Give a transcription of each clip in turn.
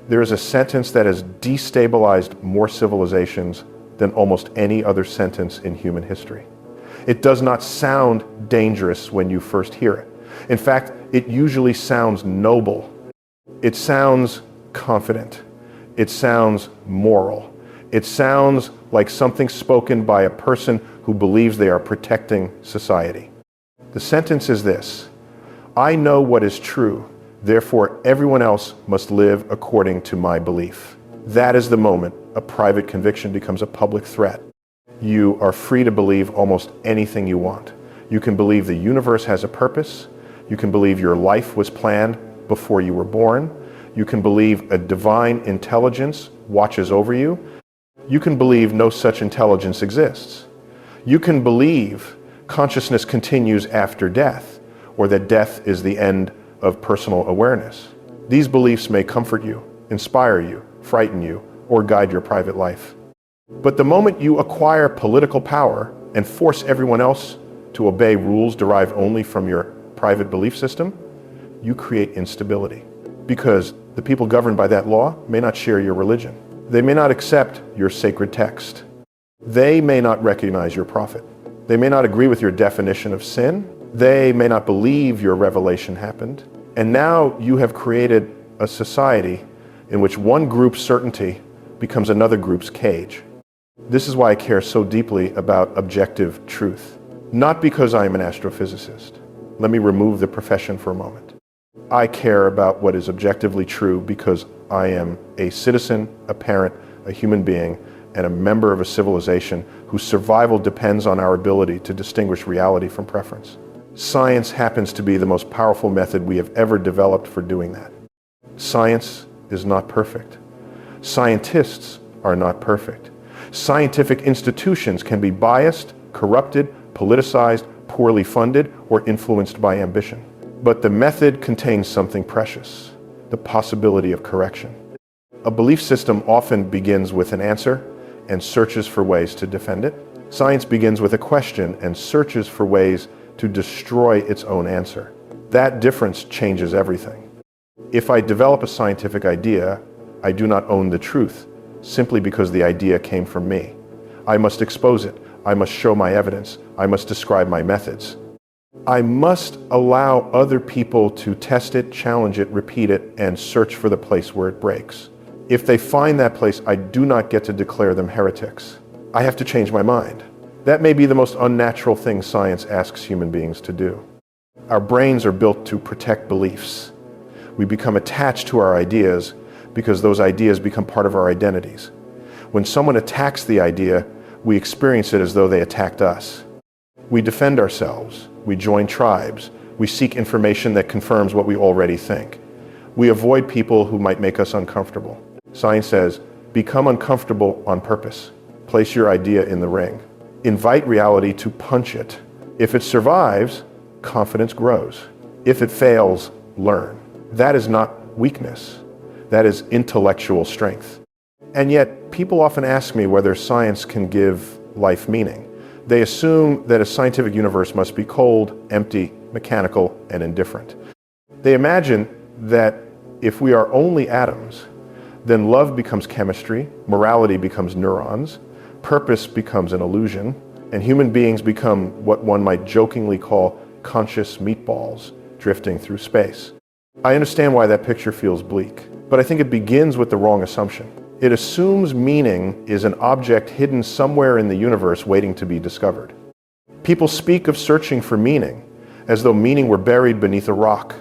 There is a sentence that has destabilized more civilizations than almost any other sentence in human history. It does not sound dangerous when you first hear it. In fact, it usually sounds noble. It sounds confident. It sounds moral. It sounds like something spoken by a person who believes they are protecting society. The sentence is this: I know what is true, therefore everyone else must live according to my belief. That is the moment a private conviction becomes a public threat. You are free to believe almost anything you want. You can believe the universe has a purpose. You can believe your life was planned before you were born. You can believe a divine intelligence watches over you. You can believe no such intelligence exists. You can believe consciousness continues after death, or that death is the end of personal awareness. These beliefs may comfort you, inspire you, frighten you, or guide your private life. But the moment you acquire political power and force everyone else to obey rules derived only from your private belief system, you create instability. Because the people governed by that law may not share your religion. They may not accept your sacred text. They may not recognize your prophet. They may not agree with your definition of sin. They may not believe your revelation happened. And now you have created a society in which one group's certainty becomes another group's cage. This is why I care so deeply about objective truth. Not because I am an astrophysicist. Let me remove the profession for a moment. I care about what is objectively true because I am a citizen, a parent, a human being, and a member of a civilization whose survival depends on our ability to distinguish reality from preference. Science happens to be the most powerful method we have ever developed for doing that. Science is not perfect. Scientists are not perfect. Scientific institutions can be biased, corrupted, politicized, poorly funded, or influenced by ambition. But the method contains something precious: the possibility of correction. A belief system often begins with an answer and searches for ways to defend it. Science begins with a question and searches for ways to destroy its own answer. That difference changes everything. If I develop a scientific idea, I do not own the truth simply because the idea came from me. I must expose it. I must show my evidence. I must describe my methods. I must allow other people to test it, challenge it, repeat it, and search for the place where it breaks. If they find that place, I do not get to declare them heretics. I have to change my mind. That may be the most unnatural thing science asks human beings to do. Our brains are built to protect beliefs. We become attached to our ideas because those ideas become part of our identities. When someone attacks the idea, we experience it as though they attacked us. We defend ourselves. We join tribes. We seek information that confirms what we already think. We avoid people who might make us uncomfortable. Science says, become uncomfortable on purpose. Place your idea in the ring. Invite reality to punch it. If it survives, confidence grows. If it fails, learn. That is not weakness. That is intellectual strength. And yet, people often ask me whether science can give life meaning. They assume that a scientific universe must be cold, empty, mechanical, and indifferent. They imagine that if we are only atoms, then love becomes chemistry, morality becomes neurons, purpose becomes an illusion, and human beings become what one might jokingly call conscious meatballs drifting through space. I understand why that picture feels bleak, but I think it begins with the wrong assumption. It assumes meaning is an object hidden somewhere in the universe waiting to be discovered. People speak of searching for meaning as though meaning were buried beneath a rock,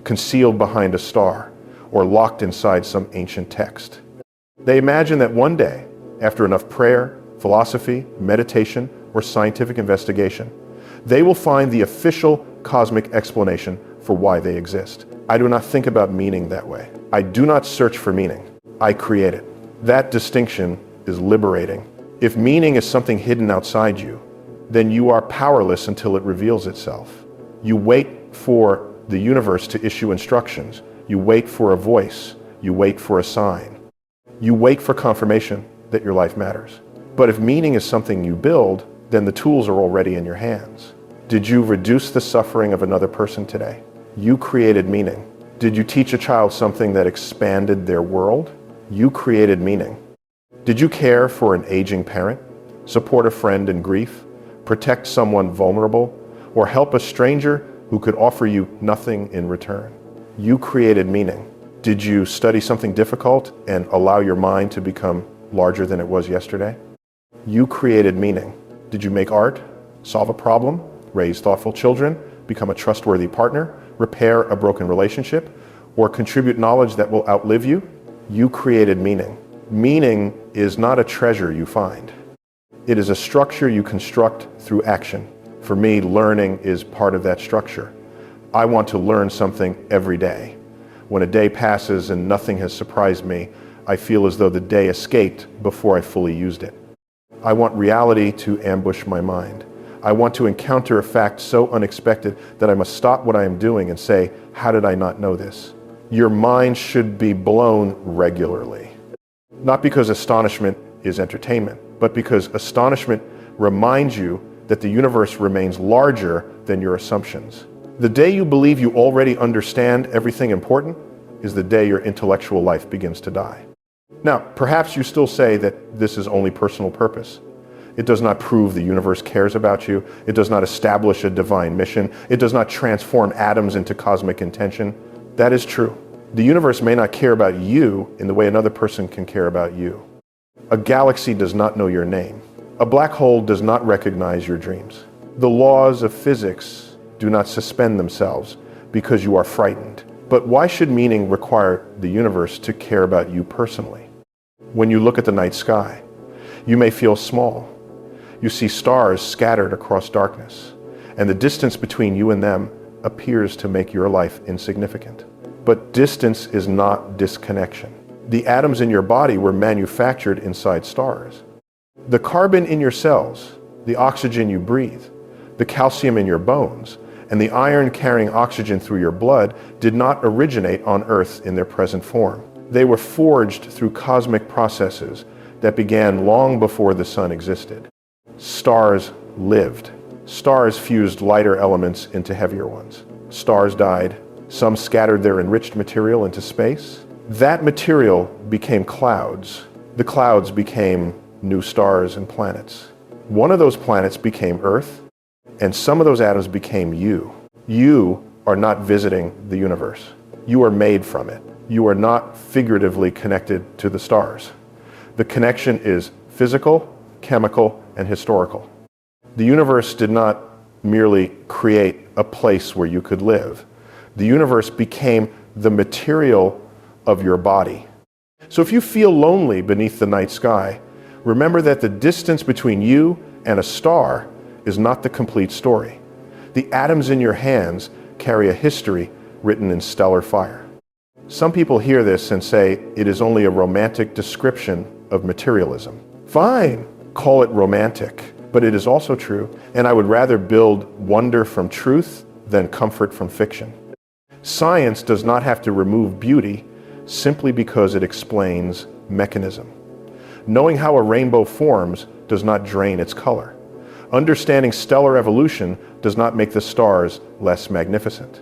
concealed behind a star, or locked inside some ancient text. They imagine that one day, after enough prayer, philosophy, meditation, or scientific investigation, they will find the official cosmic explanation for why they exist. I do not think about meaning that way. I do not search for meaning. I create it. That distinction is liberating. If meaning is something hidden outside you, then you are powerless until it reveals itself. You wait for the universe to issue instructions. You wait for a voice. You wait for a sign. You wait for confirmation that your life matters. But if meaning is something you build, then the tools are already in your hands. Did you reduce the suffering of another person today? You created meaning. Did you teach a child something that expanded their world? You created meaning. Did you care for an aging parent, support a friend in grief, protect someone vulnerable, or help a stranger who could offer you nothing in return? You created meaning. Did you study something difficult and allow your mind to become larger than it was yesterday? You created meaning. Did you make art, solve a problem, raise thoughtful children, become a trustworthy partner, repair a broken relationship, or contribute knowledge that will outlive you? You created meaning. Meaning is not a treasure you find. It is a structure you construct through action. For me, learning is part of that structure. I want to learn something every day. When a day passes and nothing has surprised me, I feel as though the day escaped before I fully used it. I want reality to ambush my mind. I want to encounter a fact so unexpected that I must stop what I am doing and say, how did I not know this? Your mind should be blown regularly. Not because astonishment is entertainment, but because astonishment reminds you that the universe remains larger than your assumptions. The day you believe you already understand everything important is the day your intellectual life begins to die. Now, perhaps you still say that this is only personal purpose. It does not prove the universe cares about you. It does not establish a divine mission. It does not transform atoms into cosmic intention. That is true. The universe may not care about you in the way another person can care about you. A galaxy does not know your name. A black hole does not recognize your dreams. The laws of physics do not suspend themselves because you are frightened. But why should meaning require the universe to care about you personally? When you look at the night sky, you may feel small. You see stars scattered across darkness, and the distance between you and them appears to make your life insignificant. But distance is not disconnection. The atoms in your body were manufactured inside stars. The carbon in your cells, the oxygen you breathe, the calcium in your bones, and the iron carrying oxygen through your blood did not originate on Earth in their present form. They were forged through cosmic processes that began long before the sun existed. Stars lived. Stars fused lighter elements into heavier ones. Stars died. Some scattered their enriched material into space. That material became clouds. The clouds became new stars and planets. One of those planets became Earth, and some of those atoms became you. You are not visiting the universe. You are made from it. You are not figuratively connected to the stars. The connection is physical, chemical, and historical. The universe did not merely create a place where you could live. The universe became the material of your body. So if you feel lonely beneath the night sky, remember that the distance between you and a star is not the complete story. The atoms in your hands carry a history written in stellar fire. Some people hear this and say it is only a romantic description of materialism. Fine, call it romantic, but it is also true, and I would rather build wonder from truth than comfort from fiction. Science does not have to remove beauty simply because it explains mechanism. Knowing how a rainbow forms does not drain its color. Understanding stellar evolution does not make the stars less magnificent.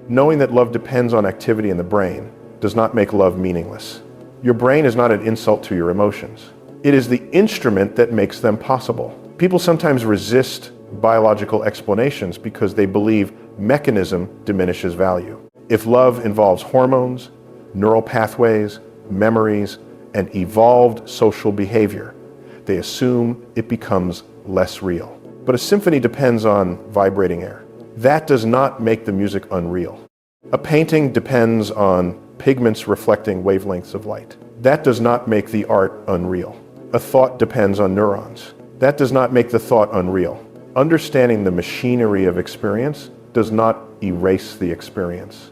Knowing that love depends on activity in the brain does not make love meaningless. Your brain is not an insult to your emotions. It is the instrument that makes them possible. People sometimes resist biological explanations because they believe mechanism diminishes value. If love involves hormones, neural pathways, memories, and evolved social behavior, they assume it becomes less real. But a symphony depends on vibrating air. That does not make the music unreal. A painting depends on pigments reflecting wavelengths of light. That does not make the art unreal. A thought depends on neurons. That does not make the thought unreal. Understanding the machinery of experience does not erase the experience.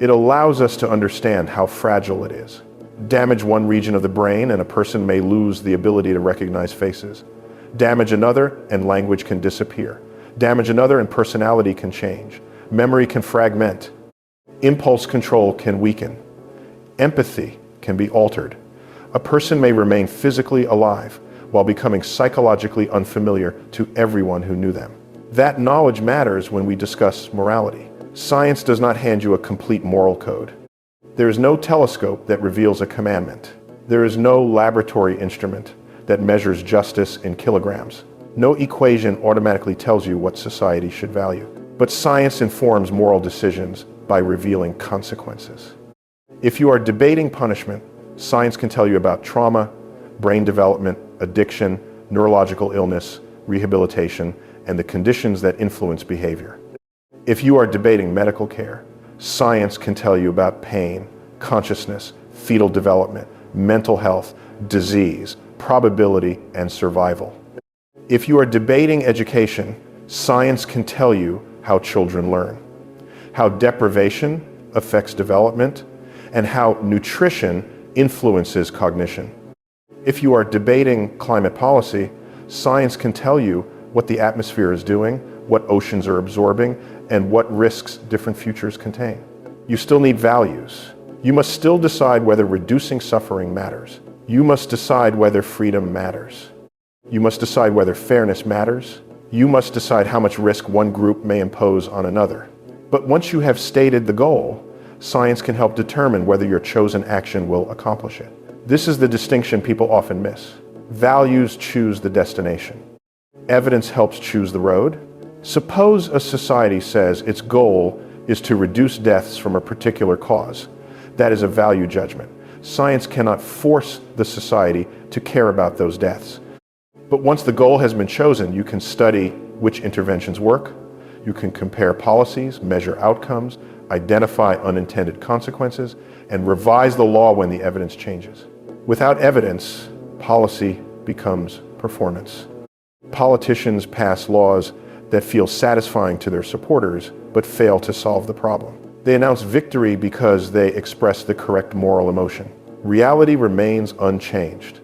It allows us to understand how fragile it is. Damage one region of the brain and a person may lose the ability to recognize faces. Damage another and language can disappear. Damage another and personality can change. Memory can fragment. Impulse control can weaken. Empathy can be altered. A person may remain physically alive while becoming psychologically unfamiliar to everyone who knew them. That knowledge matters when we discuss morality. Science does not hand you a complete moral code. There is no telescope that reveals a commandment. There is no laboratory instrument that measures justice in kilograms. No equation automatically tells you what society should value. But science informs moral decisions by revealing consequences. If you are debating punishment, science can tell you about trauma, brain development, addiction, neurological illness, rehabilitation, and the conditions that influence behavior. If you are debating medical care, science can tell you about pain, consciousness, fetal development, mental health, disease, probability, and survival. If you are debating education, science can tell you how children learn, how deprivation affects development, and how nutrition influences cognition. If you are debating climate policy, science can tell you what the atmosphere is doing, what oceans are absorbing, and what risks different futures contain. You still need values. You must still decide whether reducing suffering matters. You must decide whether freedom matters. You must decide whether fairness matters. You must decide how much risk one group may impose on another. But once you have stated the goal, science can help determine whether your chosen action will accomplish it. This is the distinction people often miss. Values choose the destination. Evidence helps choose the road. Suppose a society says its goal is to reduce deaths from a particular cause. That is a value judgment. Science cannot force the society to care about those deaths. But once the goal has been chosen, you can study which interventions work. You can compare policies, measure outcomes, identify unintended consequences, and revise the law when the evidence changes. Without evidence, policy becomes performance. Politicians pass laws that feel satisfying to their supporters, but fail to solve the problem. They announce victory because they express the correct moral emotion. Reality remains unchanged.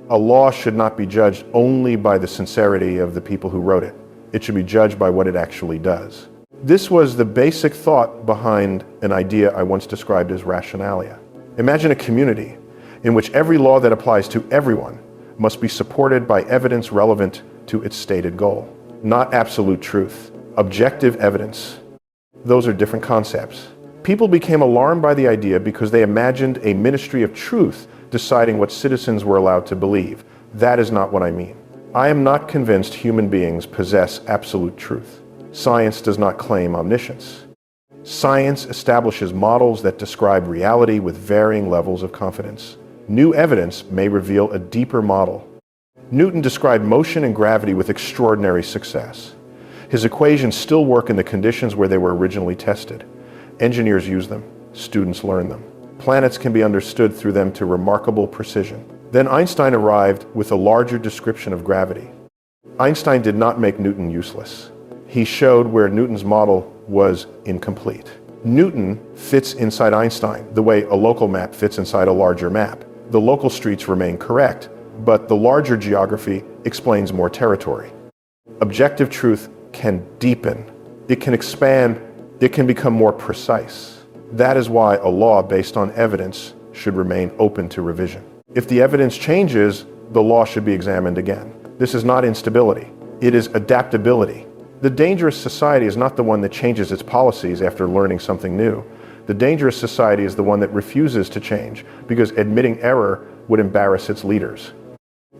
A law should not be judged only by the sincerity of the people who wrote it. It should be judged by what it actually does. This was the basic thought behind an idea I once described as rationalia. Imagine a community in which every law that applies to everyone must be supported by evidence relevant to its stated goal. Not absolute truth, objective evidence. Those are different concepts. People became alarmed by the idea because they imagined a ministry of truth deciding what citizens were allowed to believe. That is not what I mean. I am not convinced human beings possess absolute truth. Science does not claim omniscience. Science establishes models that describe reality with varying levels of confidence. New evidence may reveal a deeper model. Newton described motion and gravity with extraordinary success. His equations still work in the conditions where they were originally tested. Engineers use them. Students learn them. Planets can be understood through them to remarkable precision. Then Einstein arrived with a larger description of gravity. Einstein did not make Newton useless. He showed where Newton's model was incomplete. Newton fits inside Einstein the way a local map fits inside a larger map. The local streets remain correct, but the larger geography explains more territory. Objective truth can deepen. It can expand. It can become more precise. That is why a law based on evidence should remain open to revision. If the evidence changes, the law should be examined again. This is not instability. It is adaptability. The dangerous society is not the one that changes its policies after learning something new. The dangerous society is the one that refuses to change because admitting error would embarrass its leaders.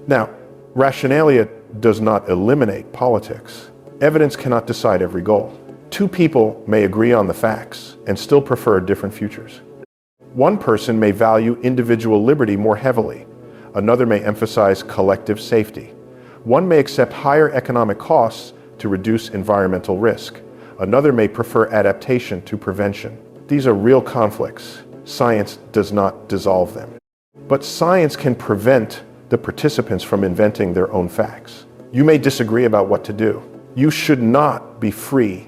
Now, rationalia does not eliminate politics. Evidence cannot decide every goal. Two people may agree on the facts and still prefer different futures. One person may value individual liberty more heavily. Another may emphasize collective safety. One may accept higher economic costs to reduce environmental risk. Another may prefer adaptation to prevention. These are real conflicts. Science does not dissolve them. But science can prevent the participants from inventing their own facts. You may disagree about what to do. You should not be free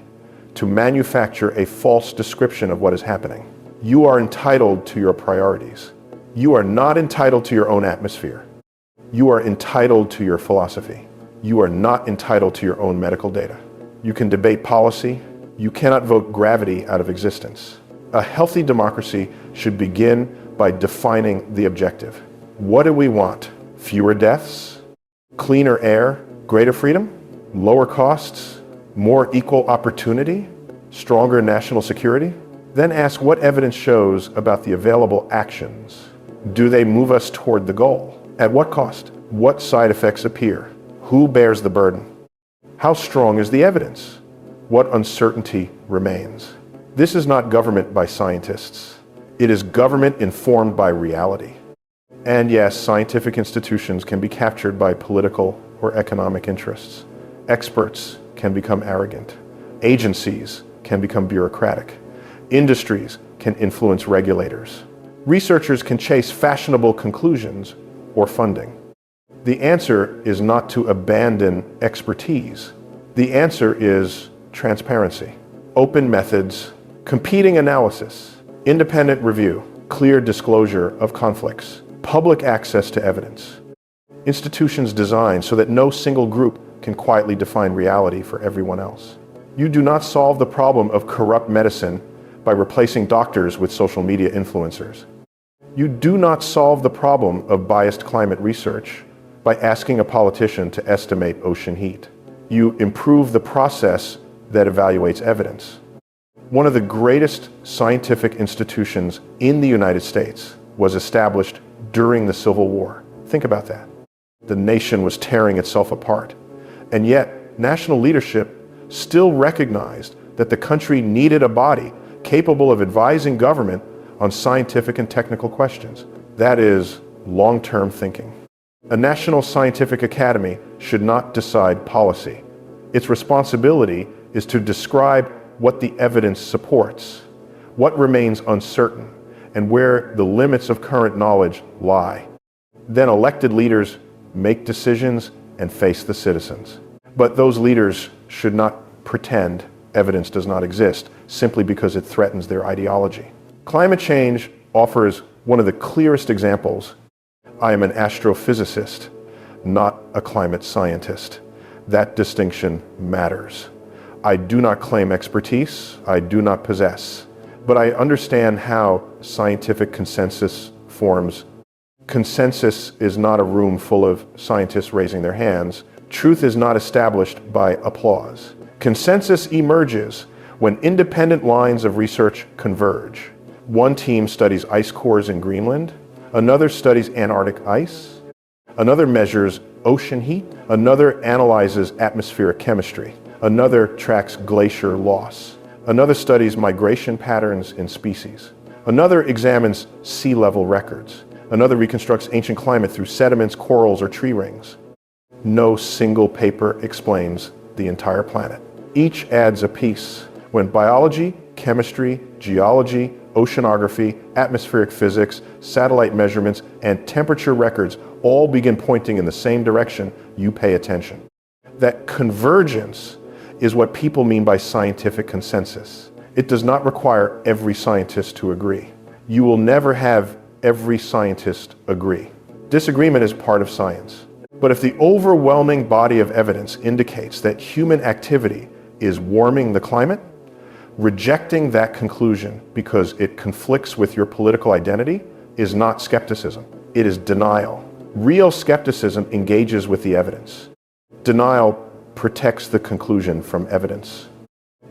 to manufacture a false description of what is happening. You are entitled to your priorities. You are not entitled to your own atmosphere. You are entitled to your philosophy. You are not entitled to your own medical data. You can debate policy. You cannot vote gravity out of existence. A healthy democracy should begin by defining the objective. What do we want? Fewer deaths? Cleaner air? Greater freedom? Lower costs? More equal opportunity? Stronger national security? Then ask what evidence shows about the available actions. Do they move us toward the goal? At what cost? What side effects appear? Who bears the burden? How strong is the evidence? What uncertainty remains? This is not government by scientists. It is government informed by reality. And yes, scientific institutions can be captured by political or economic interests. Experts can become arrogant. Agencies can become bureaucratic. Industries can influence regulators. Researchers can chase fashionable conclusions or funding. The answer is not to abandon expertise. The answer is transparency, open methods, competing analysis, independent review, clear disclosure of conflicts, public access to evidence. Institutions designed so that no single group can quietly define reality for everyone else. You do not solve the problem of corrupt medicine by replacing doctors with social media influencers. You do not solve the problem of biased climate research by asking a politician to estimate ocean heat. You improve the process that evaluates evidence. One of the greatest scientific institutions in the United States was established during the Civil War. Think about that. The nation was tearing itself apart. And yet, national leadership still recognized that the country needed a body capable of advising government on scientific and technical questions. That is long-term thinking. A national scientific academy should not decide policy. Its responsibility is to describe what the evidence supports, what remains uncertain, and where the limits of current knowledge lie. Then elected leaders make decisions and face the citizens. But those leaders should not pretend evidence does not exist simply because it threatens their ideology. Climate change offers one of the clearest examples. I am an astrophysicist, not a climate scientist. That distinction matters. I do not claim expertise, I do not possess, but I understand how scientific consensus forms. Consensus is not a room full of scientists raising their hands. Truth is not established by applause. Consensus emerges when independent lines of research converge. One team studies ice cores in Greenland, another studies Antarctic ice, another measures ocean heat, another analyzes atmospheric chemistry, another tracks glacier loss, another studies migration patterns in species, another examines sea level records, another reconstructs ancient climate through sediments, corals, or tree rings. No single paper explains the entire planet. Each adds a piece. When biology, chemistry, geology, oceanography, atmospheric physics, satellite measurements, and temperature records all begin pointing in the same direction, you pay attention. That convergence is what people mean by scientific consensus. It does not require every scientist to agree. You will never have every scientist agree. Disagreement is part of science. But if the overwhelming body of evidence indicates that human activity is warming the climate, rejecting that conclusion because it conflicts with your political identity is not skepticism. It is denial. Real skepticism engages with the evidence. Denial protects the conclusion from evidence.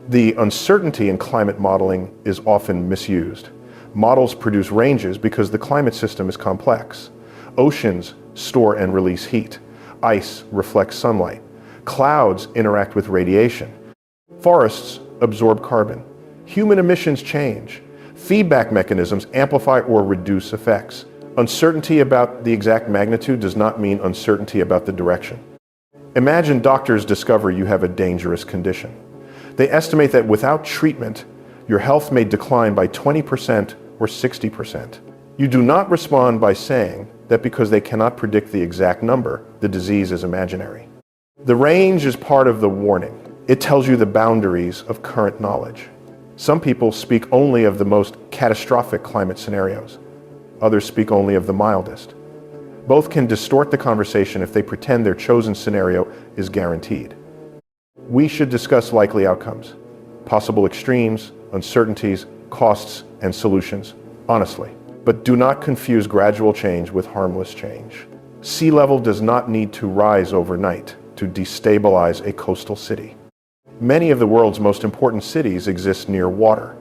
The uncertainty in climate modeling is often misused. Models produce ranges because the climate system is complex. Oceans store and release heat. Ice reflects sunlight. Clouds interact with radiation. Forests absorb carbon. Human emissions change. Feedback mechanisms amplify or reduce effects. Uncertainty about the exact magnitude does not mean uncertainty about the direction. Imagine doctors discover you have a dangerous condition. They estimate that without treatment, your health may decline by 20% or 60%. You do not respond by saying that because they cannot predict the exact number, the disease is imaginary. The range is part of the warning. It tells you the boundaries of current knowledge. Some people speak only of the most catastrophic climate scenarios. Others speak only of the mildest. Both can distort the conversation if they pretend their chosen scenario is guaranteed. We should discuss likely outcomes, possible extremes, uncertainties, costs, and solutions, honestly. But do not confuse gradual change with harmless change. Sea level does not need to rise overnight to destabilize a coastal city. Many of the world's most important cities exist near water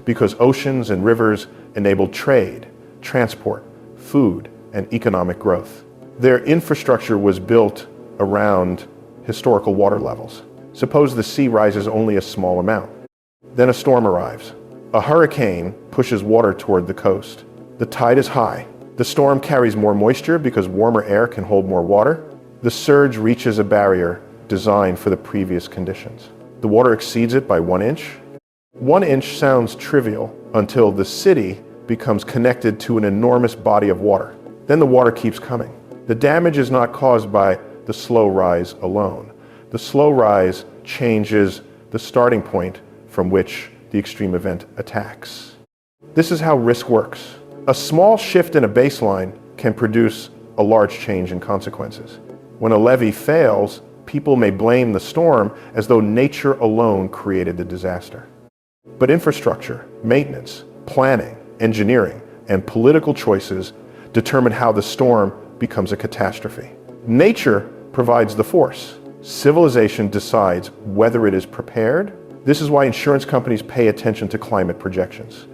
because oceans and rivers enabled trade, transport, food, and economic growth. Their infrastructure was built around historical water levels. Suppose the sea rises only a small amount. Then a storm arrives. A hurricane pushes water toward the coast. The tide is high. The storm carries more moisture because warmer air can hold more water. The surge reaches a barrier designed for the previous conditions. The water exceeds it by 1 inch. 1 inch sounds trivial until the city becomes connected to an enormous body of water. Then the water keeps coming. The damage is not caused by the slow rise alone. The slow rise changes the starting point from which the extreme event attacks. This is how risk works. A small shift in a baseline can produce a large change in consequences. When a levee fails, people may blame the storm as though nature alone created the disaster. But infrastructure, maintenance, planning, engineering, and political choices determine how the storm becomes a catastrophe. Nature provides the force. Civilization decides whether it is prepared. This is why insurance companies pay attention to climate projections.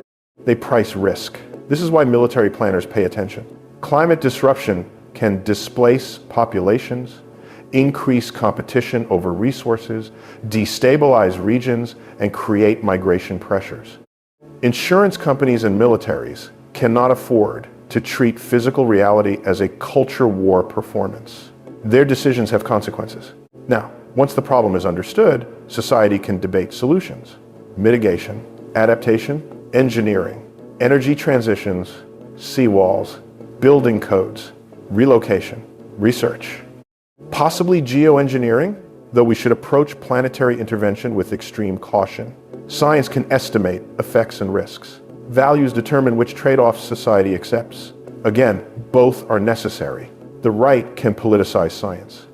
They price risk. This is why military planners pay attention. Climate disruption can displace populations, increase competition over resources, destabilize regions, and create migration pressures. Insurance companies and militaries cannot afford to treat physical reality as a culture war performance. Their decisions have consequences. Now, once the problem is understood, society can debate solutions: mitigation, adaptation, engineering, energy transitions, seawalls, building codes, relocation, research. Possibly geoengineering, though we should approach planetary intervention with extreme caution. Science can estimate effects and risks. Values determine which trade-offs society accepts. Again, both are necessary. The right can politicize science.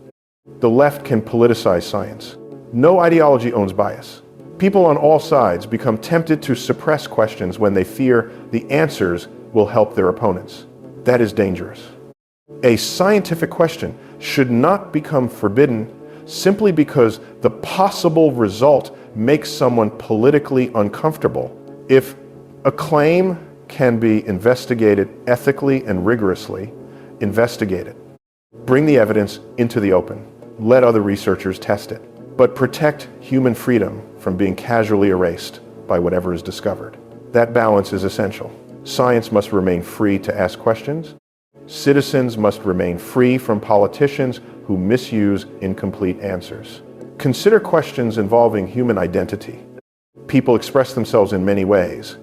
The left can politicize science. No ideology owns bias. People on all sides become tempted to suppress questions when they fear the answers will help their opponents. That is dangerous. A scientific question should not become forbidden simply because the possible result makes someone politically uncomfortable. If a claim can be investigated ethically and rigorously, investigate it. Bring the evidence into the open. Let other researchers test it. But protect human freedom from being casually erased by whatever is discovered. That balance is essential. Science must remain free to ask questions. Citizens must remain free from politicians who misuse incomplete answers. Consider questions involving human identity. People express themselves in many ways.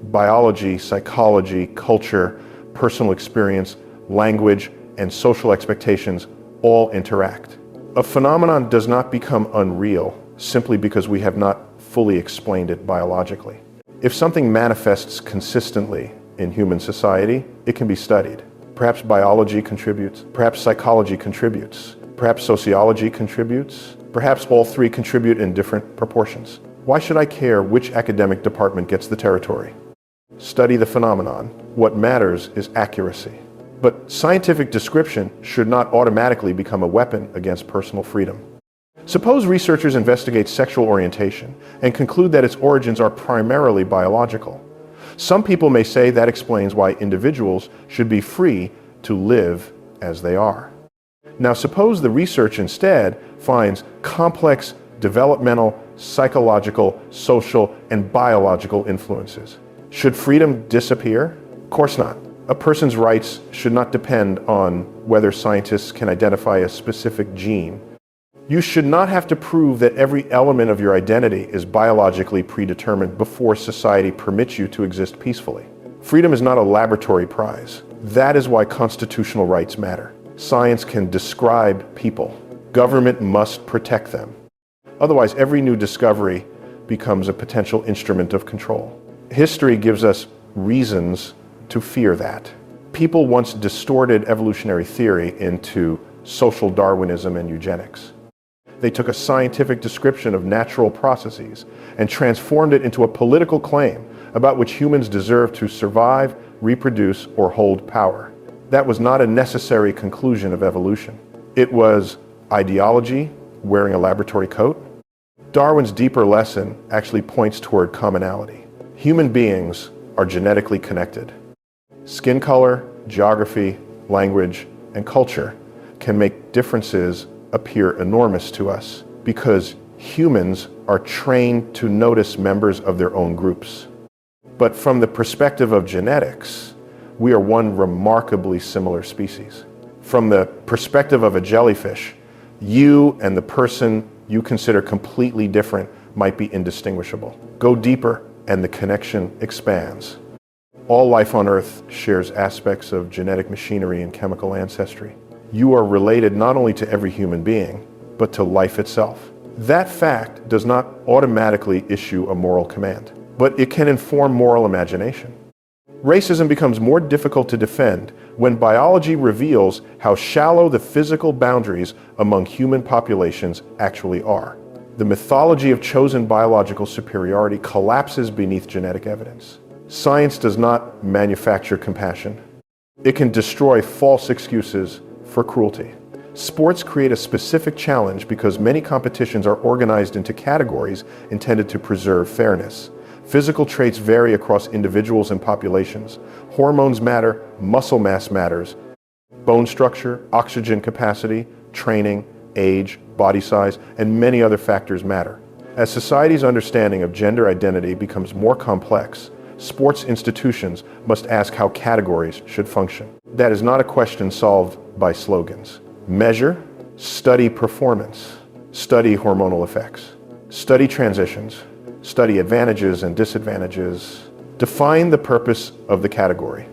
Biology, psychology, culture, personal experience, language, and social expectations all interact. A phenomenon does not become unreal simply because we have not fully explained it biologically. If something manifests consistently in human society, it can be studied. Perhaps biology contributes, perhaps psychology contributes, perhaps sociology contributes, perhaps all three contribute in different proportions. Why should I care which academic department gets the territory? Study the phenomenon. What matters is accuracy. But scientific description should not automatically become a weapon against personal freedom. Suppose researchers investigate sexual orientation and conclude that its origins are primarily biological. Some people may say that explains why individuals should be free to live as they are. Now suppose the research instead finds complex developmental, psychological, social, and biological influences. Should freedom disappear? Of course not. A person's rights should not depend on whether scientists can identify a specific gene. You should not have to prove that every element of your identity is biologically predetermined before society permits you to exist peacefully. Freedom is not a laboratory prize. That is why constitutional rights matter. Science can describe people. Government must protect them. Otherwise, every new discovery becomes a potential instrument of control. History gives us reasons to fear that. People once distorted evolutionary theory into social Darwinism and eugenics. They took a scientific description of natural processes and transformed it into a political claim about which humans deserve to survive, reproduce, or hold power. That was not a necessary conclusion of evolution. It was ideology wearing a laboratory coat. Darwin's deeper lesson actually points toward commonality. Human beings are genetically connected. Skin color, geography, language, and culture can make differences appear enormous to us because humans are trained to notice members of their own groups. But from the perspective of genetics, we are one remarkably similar species. From the perspective of a jellyfish, you and the person you consider completely different might be indistinguishable. Go deeper and the connection expands. All life on Earth shares aspects of genetic machinery and chemical ancestry. You are related not only to every human being, but to life itself. That fact does not automatically issue a moral command, but it can inform moral imagination. Racism becomes more difficult to defend when biology reveals how shallow the physical boundaries among human populations actually are. The mythology of chosen biological superiority collapses beneath genetic evidence. Science does not manufacture compassion. It can destroy false excuses for cruelty. Sports create a specific challenge because many competitions are organized into categories intended to preserve fairness. Physical traits vary across individuals and populations. Hormones matter, muscle mass matters. Bone structure, oxygen capacity, training, age, body size, and many other factors matter. As society's understanding of gender identity becomes more complex, sports institutions must ask how categories should function. That is not a question solved by slogans. Measure, study performance, study hormonal effects, study transitions, study advantages and disadvantages, define the purpose of the category.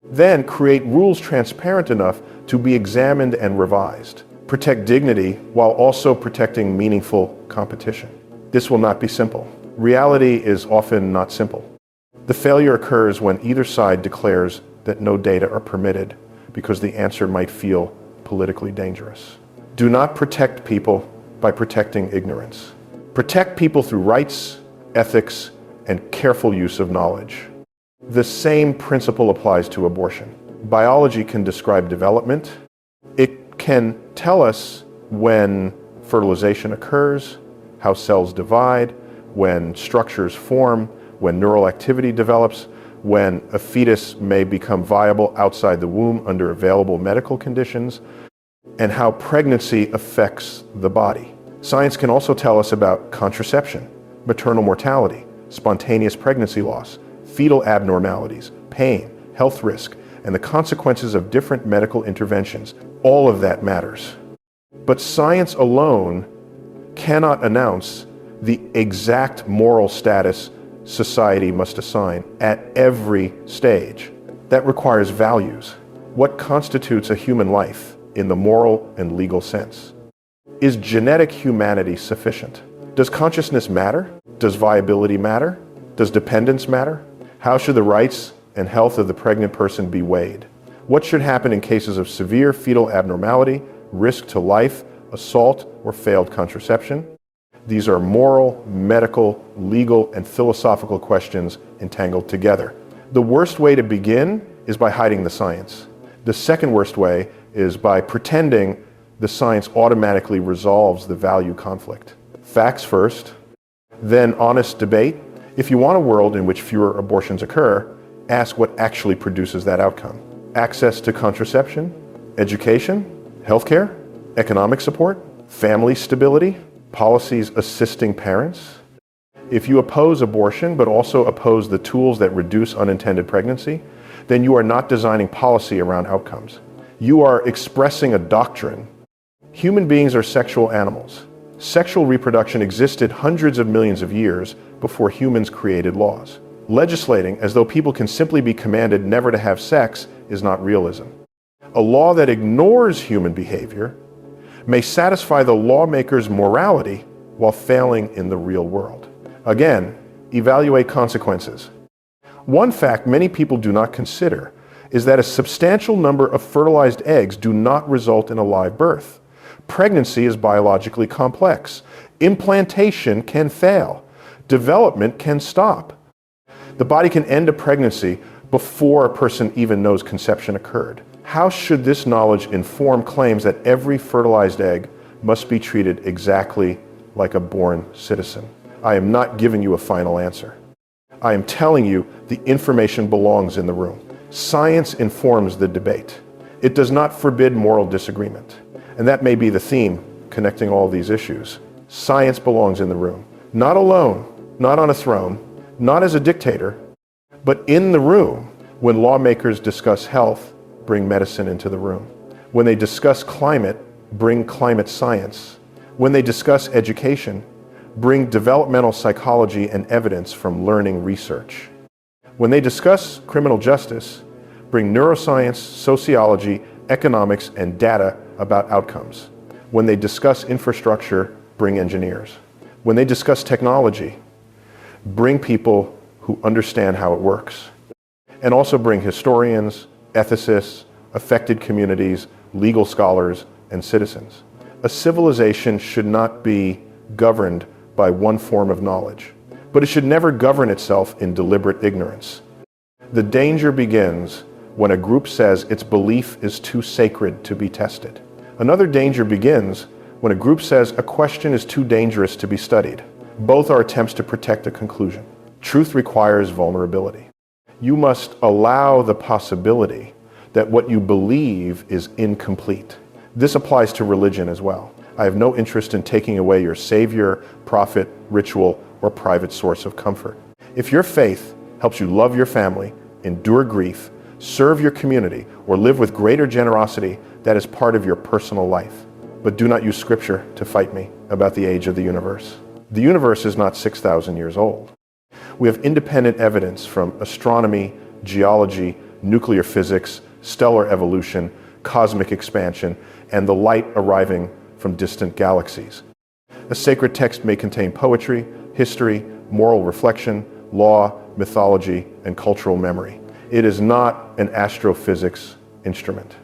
Then create rules transparent enough to be examined and revised. Protect dignity while also protecting meaningful competition. This will not be simple. Reality is often not simple. The failure occurs when either side declares that no data are permitted because the answer might feel politically dangerous. Do not protect people by protecting ignorance. Protect people through rights, ethics, and careful use of knowledge. The same principle applies to abortion. Biology can describe development. It can tell us when fertilization occurs, how cells divide, when structures form, when neural activity develops, when a fetus may become viable outside the womb under available medical conditions, and how pregnancy affects the body. Science can also tell us about contraception, maternal mortality, spontaneous pregnancy loss, fetal abnormalities, pain, health risk, and the consequences of different medical interventions. All of that matters. But science alone cannot announce the exact moral status society must assign at every stage. That requires values. What constitutes a human life in the moral and legal sense? Is genetic humanity sufficient? Does consciousness matter? Does viability matter? Does dependence matter? How should the rights and health of the pregnant person be weighed? What should happen in cases of severe fetal abnormality, risk to life, assault, or failed contraception? These are moral, medical, legal, and philosophical questions entangled together. The worst way to begin is by hiding the science. The second worst way is by pretending the science automatically resolves the value conflict. Facts first, then honest debate. If you want a world in which fewer abortions occur, ask what actually produces that outcome. Access to contraception, education, healthcare, economic support, family stability, policies assisting parents. If you oppose abortion but also oppose the tools that reduce unintended pregnancy, then you are not designing policy around outcomes. You are expressing a doctrine. Human beings are sexual animals. Sexual reproduction existed hundreds of millions of years before humans created laws. Legislating as though people can simply be commanded never to have sex is not realism. A law that ignores human behavior may satisfy the lawmaker's morality while failing in the real world. Again, evaluate consequences. One fact many people do not consider is that a substantial number of fertilized eggs do not result in a live birth. Pregnancy is biologically complex. Implantation can fail. Development can stop. The body can end a pregnancy before a person even knows conception occurred. How should this knowledge inform claims that every fertilized egg must be treated exactly like a born citizen. I am not giving you a final answer. I am telling you the information belongs in the room. Science informs the debate. It does not forbid moral disagreement. And that may be the theme connecting all these issues. Science belongs in the room. Not alone, not on a throne, not as a dictator, but in the room. When lawmakers discuss health, bring medicine into the room. When they discuss climate, bring climate science. When they discuss education, bring developmental psychology and evidence from learning research. When they discuss criminal justice, bring neuroscience, sociology, economics, and data about outcomes. When they discuss infrastructure, bring engineers. When they discuss technology, bring people who understand how it works. And also bring historians, ethicists, affected communities, legal scholars, and citizens. A civilization should not be governed by one form of knowledge, but it should never govern itself in deliberate ignorance. The danger begins when a group says its belief is too sacred to be tested. Another danger begins when a group says a question is too dangerous to be studied. Both are attempts to protect a conclusion. Truth requires vulnerability. You must allow the possibility that what you believe is incomplete. This applies to religion as well. I have no interest in taking away your savior, prophet, ritual, or private source of comfort. If your faith helps you love your family, endure grief, serve your community, or live with greater generosity, that is part of your personal life. But do not use scripture to fight me about the age of the universe. The universe is not 6,000 years old. We have independent evidence from astronomy, geology, nuclear physics, stellar evolution, cosmic expansion, and the light arriving from distant galaxies. A sacred text may contain poetry, history, moral reflection, law, mythology, and cultural memory. It is not an astrophysics instrument.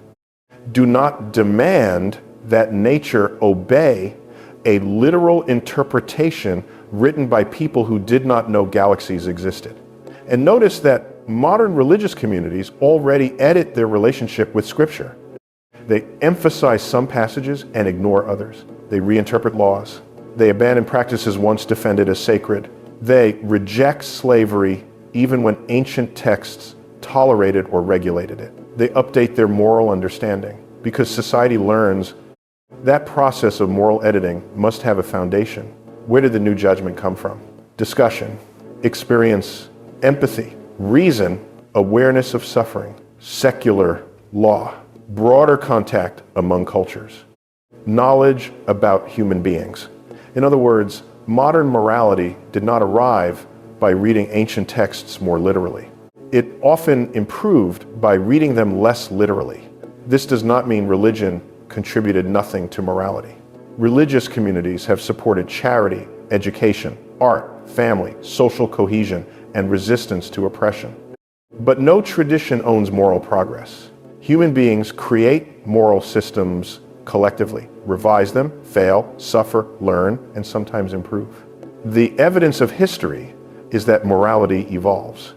Do not demand that nature obey a literal interpretation written by people who did not know galaxies existed. And notice that modern religious communities already edit their relationship with Scripture. They emphasize some passages and ignore others. They reinterpret laws. They abandon practices once defended as sacred. They reject slavery even when ancient texts tolerated or regulated it. They update their moral understanding because society learns that process of moral editing must have a foundation. Where did the new judgment come from? Discussion, experience, empathy, reason, awareness of suffering, secular law, broader contact among cultures, knowledge about human beings. In other words, modern morality did not arrive by reading ancient texts more literally. It often improved by reading them less literally. This does not mean religion contributed nothing to morality. Religious communities have supported charity, education, art, family, social cohesion, and resistance to oppression. But no tradition owns moral progress. Human beings create moral systems collectively, revise them, fail, suffer, learn, and sometimes improve. The evidence of history is that morality evolves.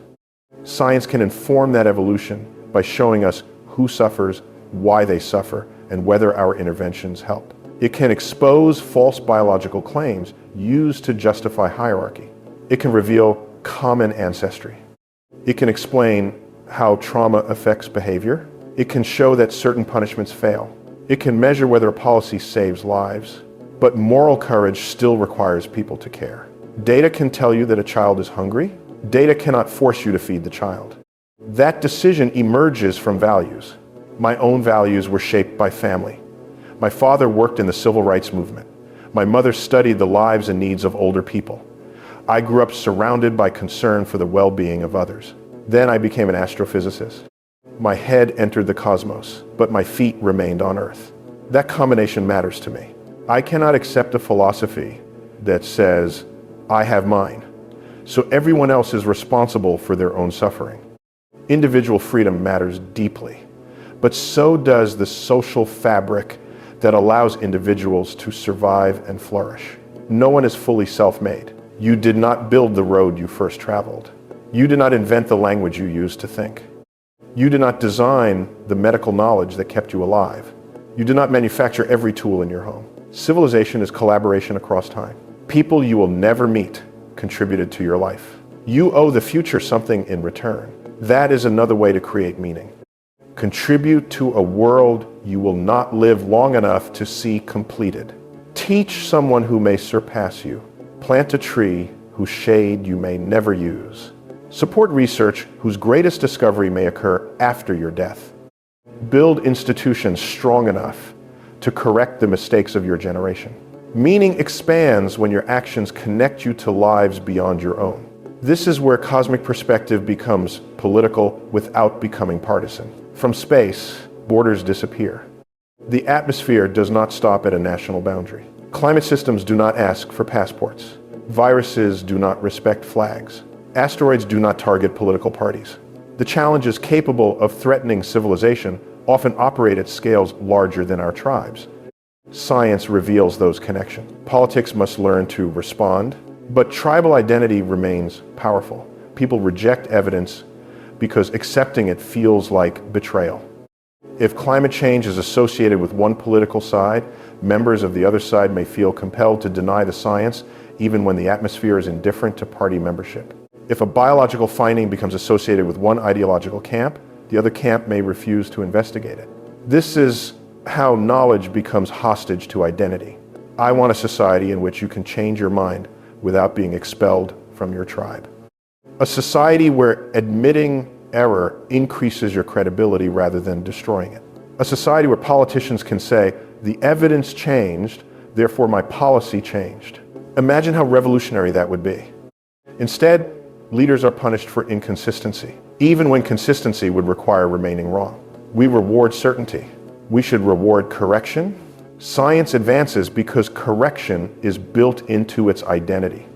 Science can inform that evolution by showing us who suffers, why they suffer, and whether our interventions help. It can expose false biological claims used to justify hierarchy. It can reveal common ancestry. It can explain how trauma affects behavior. It can show that certain punishments fail. It can measure whether a policy saves lives. But moral courage still requires people to care. Data can tell you that a child is hungry. Data cannot force you to feed the child. That decision emerges from values. My own values were shaped by family. My father worked in the civil rights movement. My mother studied the lives and needs of older people. I grew up surrounded by concern for the well-being of others. Then I became an astrophysicist. My head entered the cosmos, but my feet remained on Earth. That combination matters to me. I cannot accept a philosophy that says, I have mine, so everyone else is responsible for their own suffering. Individual freedom matters deeply, but so does the social fabric that allows individuals to survive and flourish. No one is fully self-made. You did not build the road you first traveled. You did not invent the language you used to think. You did not design the medical knowledge that kept you alive. You did not manufacture every tool in your home. Civilization is collaboration across time. People you will never meet contributed to your life. You owe the future something in return. That is another way to create meaning. Contribute to a world you will not live long enough to see completed. Teach someone who may surpass you. Plant a tree whose shade you may never use. Support research whose greatest discovery may occur after your death. Build institutions strong enough to correct the mistakes of your generation. Meaning expands when your actions connect you to lives beyond your own. This is where cosmic perspective becomes political without becoming partisan. From space, borders disappear. The atmosphere does not stop at a national boundary. Climate systems do not ask for passports. Viruses do not respect flags. Asteroids do not target political parties. The challenges capable of threatening civilization often operate at scales larger than our tribes. Science reveals those connections. Politics must learn to respond, but tribal identity remains powerful. People reject evidence because accepting it feels like betrayal. If climate change is associated with one political side, members of the other side may feel compelled to deny the science even when the atmosphere is indifferent to party membership. If a biological finding becomes associated with one ideological camp, the other camp may refuse to investigate it. This is how knowledge becomes hostage to identity. I want a society in which you can change your mind without being expelled from your tribe. A society where admitting error increases your credibility rather than destroying it. A society where politicians can say, the evidence changed, therefore my policy changed. Imagine how revolutionary that would be. Instead, leaders are punished for inconsistency, even when consistency would require remaining wrong. We reward certainty. We should reward correction. Science advances because correction is built into its identity.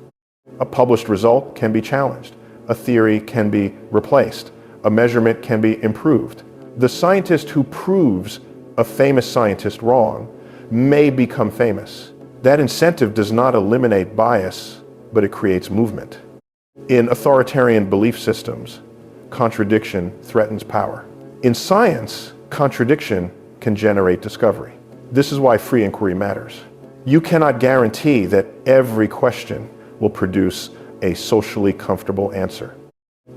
A published result can be challenged. A theory can be replaced. A measurement can be improved. The scientist who proves a famous scientist wrong may become famous. That incentive does not eliminate bias, but it creates movement. In authoritarian belief systems, contradiction threatens power. In science, contradiction can generate discovery. This is why free inquiry matters. You cannot guarantee that every question will produce a socially comfortable answer.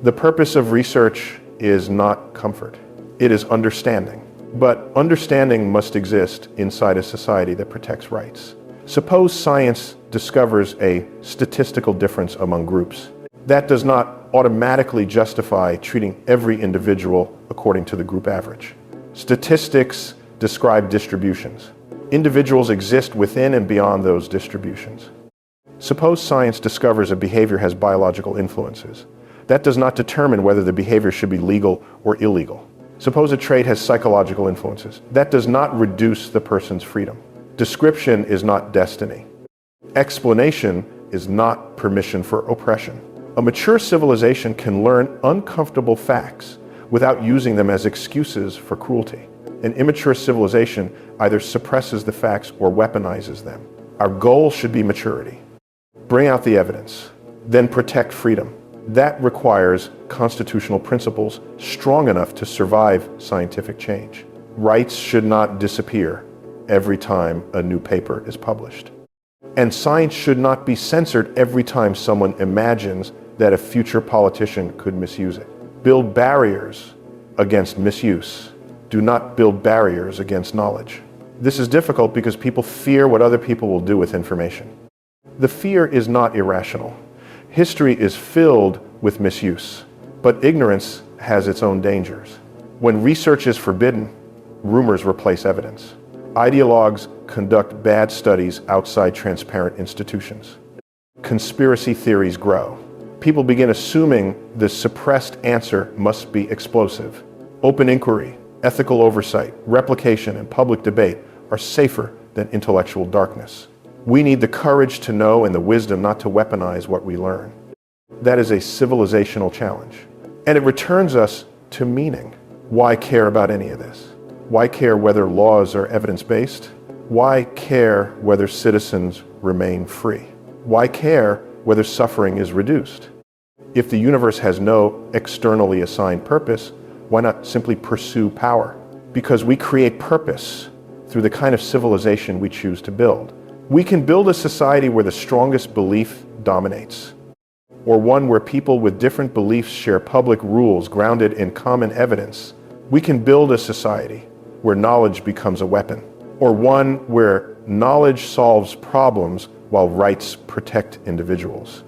The purpose of research is not comfort. It is understanding. But understanding must exist inside a society that protects rights. Suppose science discovers a statistical difference among groups. That does not automatically justify treating every individual according to the group average. Statistics describe distributions. Individuals exist within and beyond those distributions. Suppose science discovers a behavior has biological influences. That does not determine whether the behavior should be legal or illegal. Suppose a trait has psychological influences. That does not reduce the person's freedom. Description is not destiny. Explanation is not permission for oppression. A mature civilization can learn uncomfortable facts without using them as excuses for cruelty. An immature civilization either suppresses the facts or weaponizes them. Our goal should be maturity. Bring out the evidence, then protect freedom. That requires constitutional principles strong enough to survive scientific change. Rights should not disappear every time a new paper is published. And science should not be censored every time someone imagines that a future politician could misuse it. Build barriers against misuse. Do not build barriers against knowledge. This is difficult because people fear what other people will do with information. The fear is not irrational. History is filled with misuse, but ignorance has its own dangers. When research is forbidden, rumors replace evidence. Ideologues conduct bad studies outside transparent institutions. Conspiracy theories grow. People begin assuming the suppressed answer must be explosive. Open inquiry, ethical oversight, replication, and public debate are safer than intellectual darkness. We need the courage to know and the wisdom not to weaponize what we learn. That is a civilizational challenge. And it returns us to meaning. Why care about any of this? Why care whether laws are evidence-based? Why care whether citizens remain free? Why care whether suffering is reduced? If the universe has no externally assigned purpose, why not simply pursue power? Because we create purpose through the kind of civilization we choose to build. We can build a society where the strongest belief dominates, or one where people with different beliefs share public rules grounded in common evidence. We can build a society where knowledge becomes a weapon, or one where knowledge solves problems while rights protect individuals.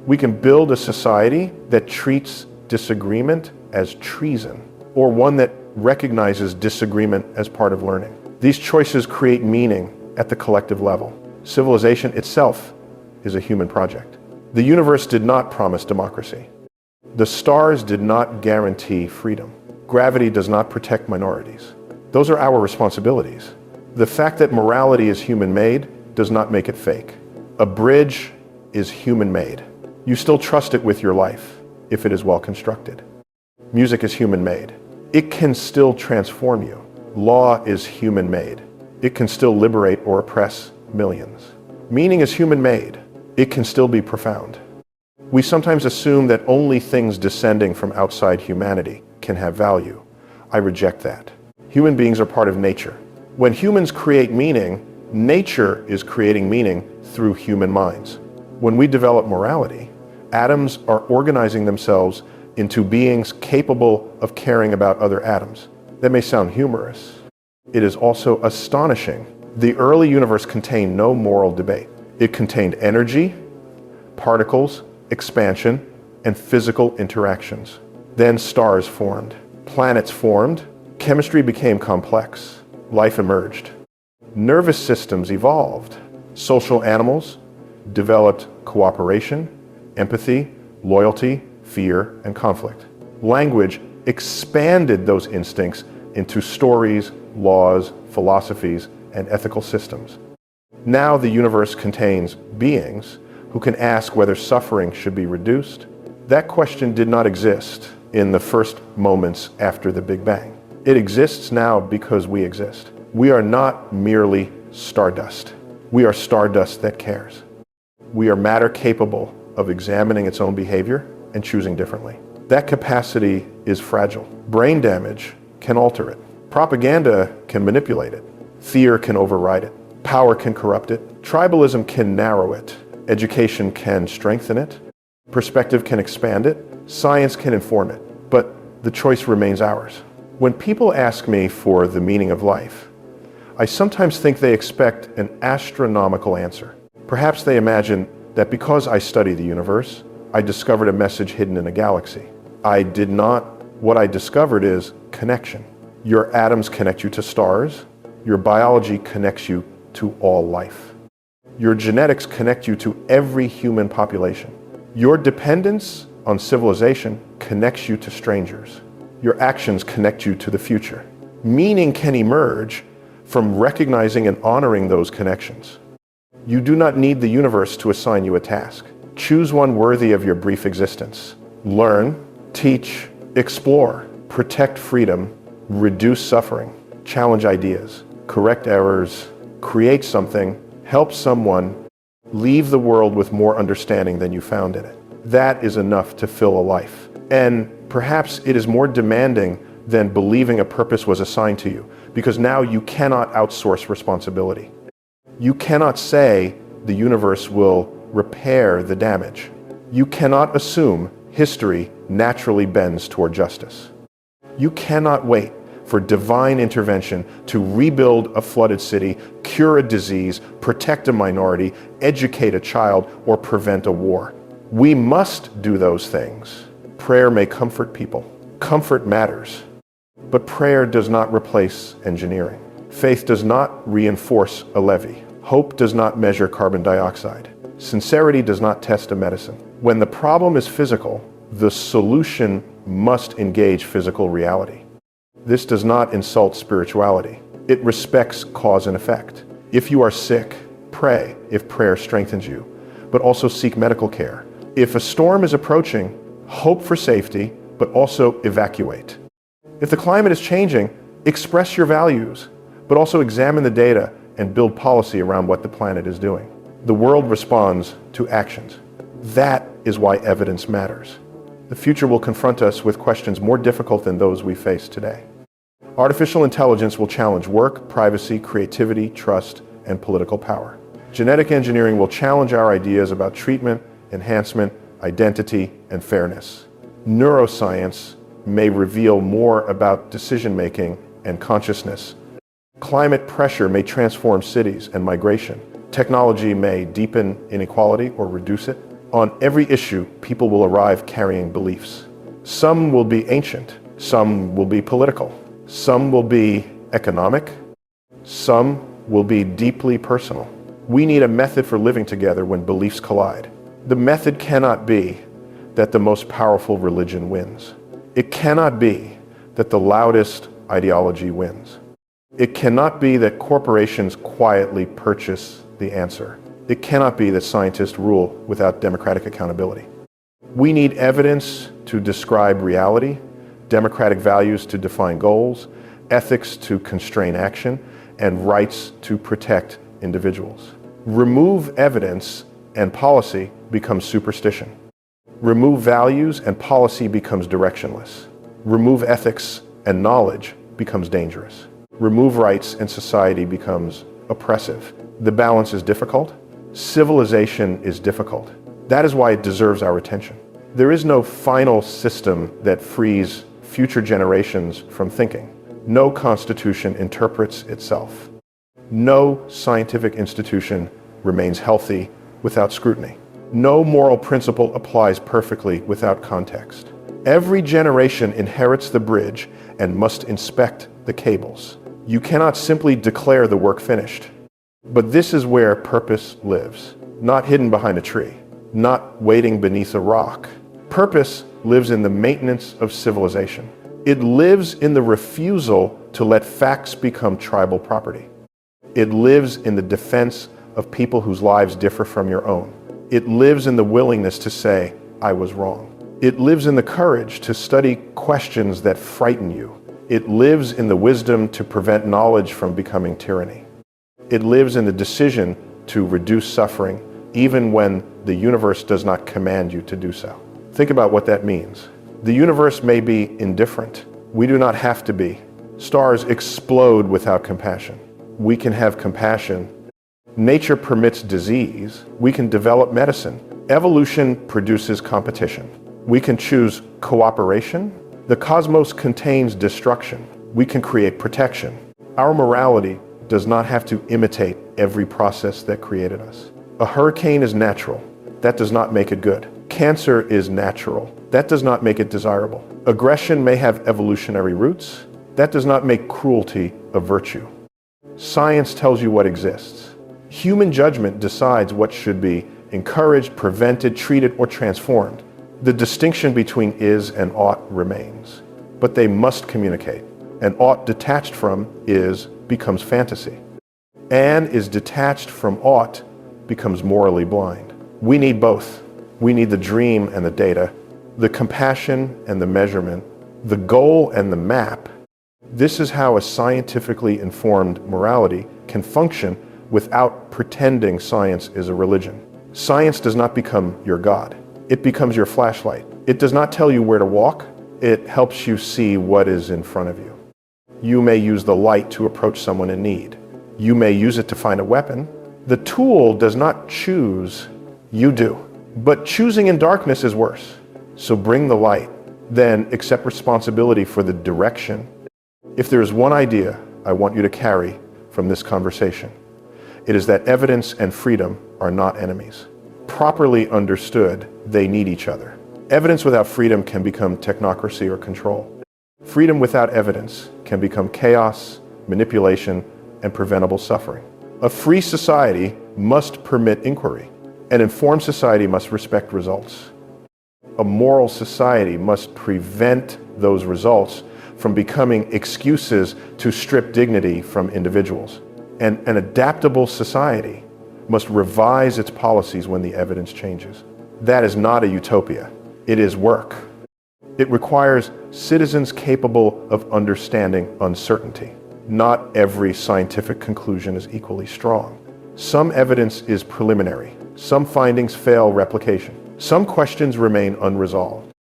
We can build a society that treats disagreement as treason, or one that recognizes disagreement as part of learning. These choices create meaning at the collective level. Civilization itself is a human project. The universe did not promise democracy. The stars did not guarantee freedom. Gravity does not protect minorities. Those are our responsibilities. The fact that morality is human-made does not make it fake. A bridge is human-made. You still trust it with your life if it is well constructed. Music is human-made. It can still transform you. Law is human-made. It can still liberate or oppress millions. Meaning is human-made. It can still be profound. We sometimes assume that only things descending from outside humanity can have value. I reject that. Human beings are part of nature. When humans create meaning, nature is creating meaning through human minds. When we develop morality, atoms are organizing themselves into beings capable of caring about other atoms. That may sound humorous. It is also astonishing. The early universe contained no moral debate. It contained energy, particles, expansion, and physical interactions. Then stars formed, planets formed, chemistry became complex, life emerged. Nervous systems evolved. Social animals developed cooperation, empathy, loyalty, fear, and conflict. Language expanded those instincts into stories, laws, philosophies, and ethical systems. Now the universe contains beings who can ask whether suffering should be reduced. That question did not exist in the first moments after the Big Bang. It exists now because we exist. We are not merely stardust. We are stardust that cares. We are matter capable of examining its own behavior and choosing differently. That capacity is fragile. Brain damage can alter it. Propaganda can manipulate it. Fear can override it. Power can corrupt it. Tribalism can narrow it. Education can strengthen it. Perspective can expand it. Science can inform it. But the choice remains ours. When people ask me for the meaning of life, I sometimes think they expect an astronomical answer. Perhaps they imagine that because I study the universe, I discovered a message hidden in a galaxy. I did not. What I discovered is connection. Your atoms connect you to stars. Your biology connects you to all life. Your genetics connect you to every human population. Your dependence on civilization connects you to strangers. Your actions connect you to the future. Meaning can emerge from recognizing and honoring those connections. You do not need the universe to assign you a task. Choose one worthy of your brief existence. Learn, teach, explore, protect freedom, reduce suffering, challenge ideas, correct errors, create something, help someone, leave the world with more understanding than you found in it. That is enough to fill a life. And perhaps it is more demanding than believing a purpose was assigned to you, because now you cannot outsource responsibility. You cannot say the universe will repair the damage. You cannot assume history naturally bends toward justice. You cannot wait for divine intervention to rebuild a flooded city, cure a disease, protect a minority, educate a child, or prevent a war. We must do those things. Prayer may comfort people. Comfort matters. But prayer does not replace engineering. Faith does not reinforce a levee. Hope does not measure carbon dioxide. Sincerity does not test a medicine. When the problem is physical, the solution must engage physical reality. This does not insult spirituality. It respects cause and effect. If you are sick, pray if prayer strengthens you, but also seek medical care. If a storm is approaching, hope for safety, but also evacuate. If the climate is changing, express your values, but also examine the data and build policy around what the planet is doing. The world responds to actions. That is why evidence matters. The future will confront us with questions more difficult than those we face today. Artificial intelligence will challenge work, privacy, creativity, trust, and political power. Genetic engineering will challenge our ideas about treatment, enhancement, identity, and fairness. Neuroscience may reveal more about decision-making and consciousness. Climate pressure may transform cities and migration. Technology may deepen inequality or reduce it. On every issue, people will arrive carrying beliefs. Some will be ancient, some will be political, some will be economic, some will be deeply personal. We need a method for living together when beliefs collide. The method cannot be that the most powerful religion wins. It cannot be that the loudest ideology wins. It cannot be that corporations quietly purchase the answer. It cannot be that scientists rule without democratic accountability. We need evidence to describe reality, democratic values to define goals, ethics to constrain action, and rights to protect individuals. Remove evidence and policy becomes superstition. Remove values and policy becomes directionless. Remove ethics and knowledge becomes dangerous. Remove rights and society becomes oppressive. The balance is difficult. Civilization is difficult. That is why it deserves our attention. There is no final system that frees future generations from thinking. No constitution interprets itself. No scientific institution remains healthy without scrutiny. No moral principle applies perfectly without context. Every generation inherits the bridge and must inspect the cables. You cannot simply declare the work finished. But this is where purpose lives, not hidden behind a tree, not waiting beneath a rock. Purpose lives in the maintenance of civilization. It lives in the refusal to let facts become tribal property. It lives in the defense of people whose lives differ from your own. It lives in the willingness to say, I was wrong. It lives in the courage to study questions that frighten you. It lives in the wisdom to prevent knowledge from becoming tyranny. It lives in the decision to reduce suffering, even when the universe does not command you to do so. Think about what that means. The universe may be indifferent. We do not have to be. Stars explode without compassion. We can have compassion. Nature permits disease. We can develop medicine. Evolution produces competition. We can choose cooperation. The cosmos contains destruction. We can create protection. Our morality does not have to imitate every process that created us. A hurricane is natural. That does not make it good. Cancer is natural. That does not make it desirable. Aggression may have evolutionary roots. That does not make cruelty a virtue. Science tells you what exists. Human judgment decides what should be encouraged, prevented, treated, or transformed. The distinction between is and ought remains, but they must communicate. And ought detached from is becomes fantasy. And is detached from ought becomes morally blind. We need both. We need the dream and the data, the compassion and the measurement, the goal and the map. This is how a scientifically informed morality can function without pretending science is a religion. Science does not become your God. It becomes your flashlight. It does not tell you where to walk. It helps you see what is in front of you. You may use the light to approach someone in need. You may use it to find a weapon. The tool does not choose, you do. But choosing in darkness is worse. So bring the light, then accept responsibility for the direction. If there is one idea I want you to carry from this conversation, it is that evidence and freedom are not enemies. Properly understood, they need each other. Evidence without freedom can become technocracy or control. Freedom without evidence can become chaos, manipulation, and preventable suffering. A free society must permit inquiry. An informed society must respect results. A moral society must prevent those results from becoming excuses to strip dignity from individuals. And an adaptable society must revise its policies when the evidence changes. That is not a utopia. It is work. It requires citizens capable of understanding uncertainty. Not every scientific conclusion is equally strong. Some evidence is preliminary. Some findings fail replication. Some questions remain unresolved.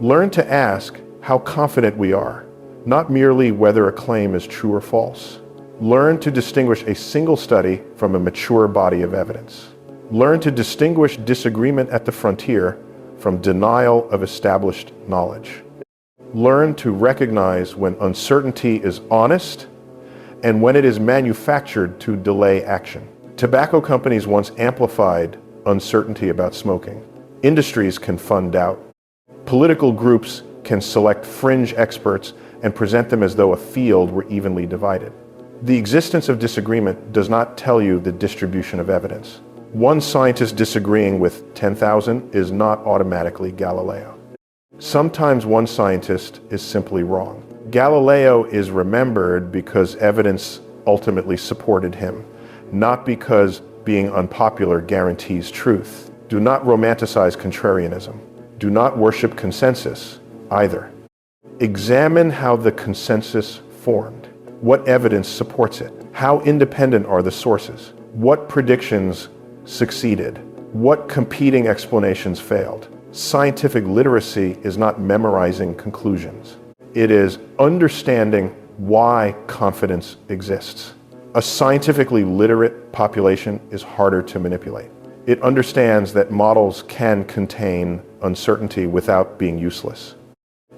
Learn to ask how confident we are not merely whether a claim is true or false. Learn to distinguish a single study from a mature body of evidence. Learn to distinguish disagreement at the frontier from denial of established knowledge. Learn to recognize when uncertainty is honest and when it is manufactured to delay action. Tobacco companies once amplified uncertainty about smoking. Industries can fund doubt. Political groups can select fringe experts and present them as though a field were evenly divided. The existence of disagreement does not tell you the distribution of evidence. One scientist disagreeing with 10,000 is not automatically Galileo. Sometimes one scientist is simply wrong. Galileo is remembered because evidence ultimately supported him, not because being unpopular guarantees truth. Do not romanticize contrarianism. Do not worship consensus either. Examine how the consensus formed. What evidence supports it? How independent are the sources? What predictions succeeded? What competing explanations failed? Scientific literacy is not memorizing conclusions. It is understanding why confidence exists. A scientifically literate population is harder to manipulate. It understands that models can contain uncertainty without being useless.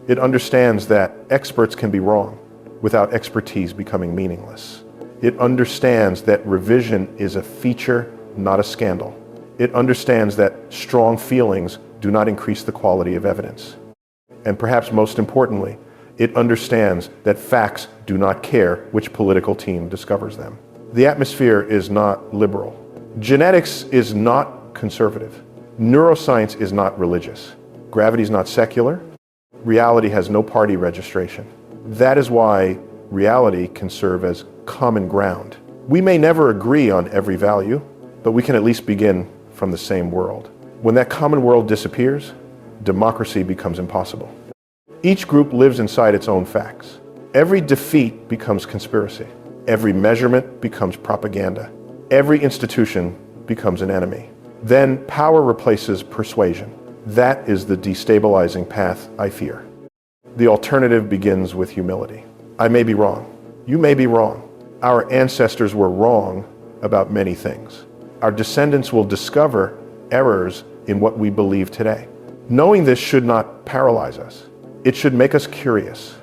It understands that experts can be wrong without expertise becoming meaningless. It understands that revision is a feature, not a scandal. It understands that strong feelings do not increase the quality of evidence. And perhaps most importantly, it understands that facts do not care which political team discovers them. The atmosphere is not liberal. Genetics is not conservative. Neuroscience is not religious. Gravity is not secular. Reality has no party registration. That is why reality can serve as common ground. We may never agree on every value, but we can at least begin from the same world. When that common world disappears, democracy becomes impossible. Each group lives inside its own facts. Every defeat becomes conspiracy. Every measurement becomes propaganda. Every institution becomes an enemy. Then power replaces persuasion. That is the destabilizing path I fear. The alternative begins with humility. I may be wrong. You may be wrong. Our ancestors were wrong about many things. Our descendants will discover errors in what we believe today. Knowing this should not paralyze us. It should make us curious.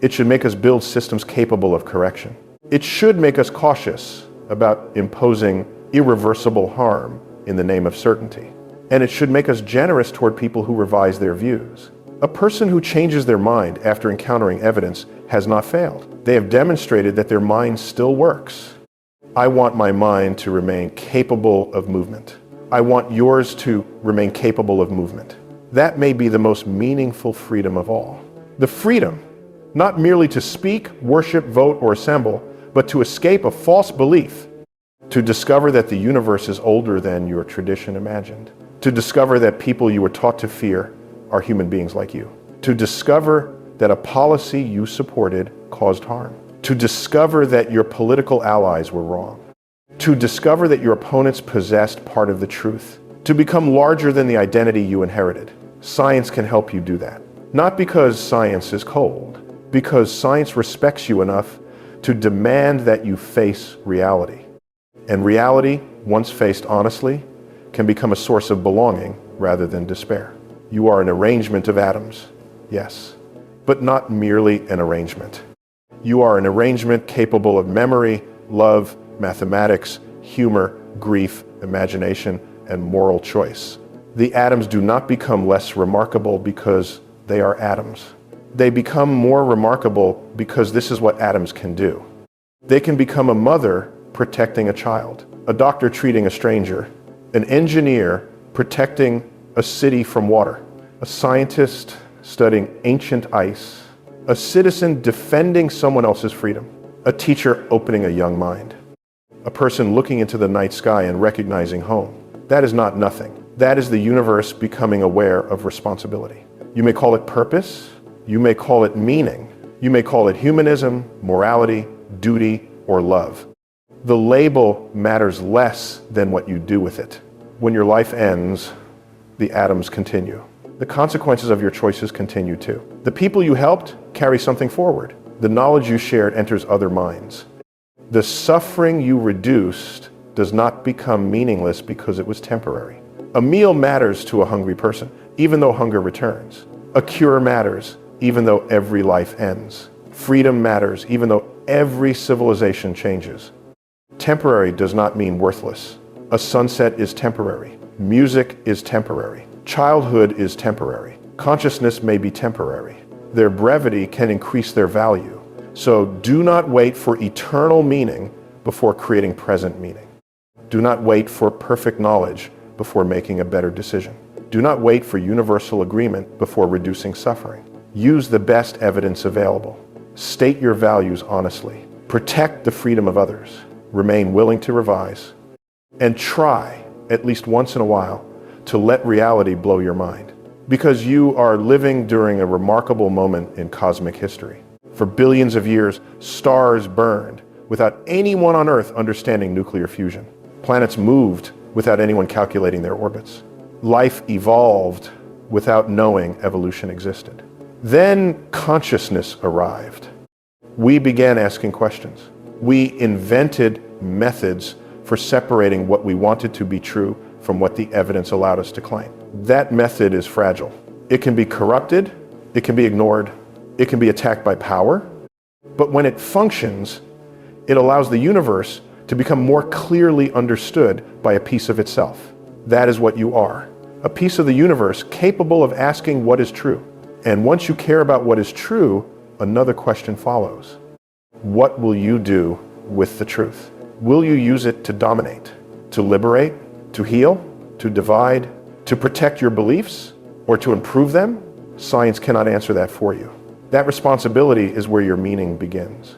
It should make us build systems capable of correction. It should make us cautious about imposing irreversible harm in the name of certainty. And it should make us generous toward people who revise their views. A person who changes their mind after encountering evidence has not failed. They have demonstrated that their mind still works. I want my mind to remain capable of movement. I want yours to remain capable of movement. That may be the most meaningful freedom of all. The freedom, not merely to speak, worship, vote, or assemble, but to escape a false belief, to discover that the universe is older than your tradition imagined, to discover that people you were taught to fear are human beings like you, to discover that a policy you supported caused harm, to discover that your political allies were wrong, to discover that your opponents possessed part of the truth, to become larger than the identity you inherited. Science can help you do that. Not because science is cold, because science respects you enough to demand that you face reality. And reality, once faced honestly, can become a source of belonging rather than despair. You are an arrangement of atoms, yes, but not merely an arrangement. You are an arrangement capable of memory, love, mathematics, humor, grief, imagination, and moral choice. The atoms do not become less remarkable because they are atoms. They become more remarkable because this is what atoms can do. They can become a mother protecting a child, a doctor treating a stranger, an engineer protecting a city from water, a scientist studying ancient ice, a citizen defending someone else's freedom, a teacher opening a young mind, a person looking into the night sky and recognizing home. That is not nothing. That is the universe becoming aware of responsibility. You may call it purpose, you may call it meaning, you may call it humanism, morality, duty, or love. The label matters less than what you do with it. When your life ends, the atoms continue. The consequences of your choices continue too. The people you helped carry something forward. The knowledge you shared enters other minds. The suffering you reduced does not become meaningless because it was temporary. A meal matters to a hungry person, even though hunger returns. A cure matters, even though every life ends. Freedom matters, even though every civilization changes. Temporary does not mean worthless. A sunset is temporary. Music is temporary. Childhood is temporary. Consciousness may be temporary. Their brevity can increase their value. So do not wait for eternal meaning before creating present meaning. Do not wait for perfect knowledge before making a better decision. Do not wait for universal agreement before reducing suffering. Use the best evidence available. State your values honestly. Protect the freedom of others. Remain willing to revise. And try, at least once in a while, to let reality blow your mind. Because you are living during a remarkable moment in cosmic history. For billions of years, stars burned without anyone on Earth understanding nuclear fusion. Planets moved without anyone calculating their orbits. Life evolved without knowing evolution existed. Then consciousness arrived. We began asking questions. We invented methods for separating what we wanted to be true from what the evidence allowed us to claim. That method is fragile. It can be corrupted, it can be ignored, it can be attacked by power, but when it functions, it allows the universe to become more clearly understood by a piece of itself. That is what you are. A piece of the universe capable of asking what is true. And once you care about what is true, another question follows. What will you do with the truth? Will you use it to dominate, to liberate, to heal, to divide, to protect your beliefs, or to improve them? Science cannot answer that for you. That responsibility is where your meaning begins.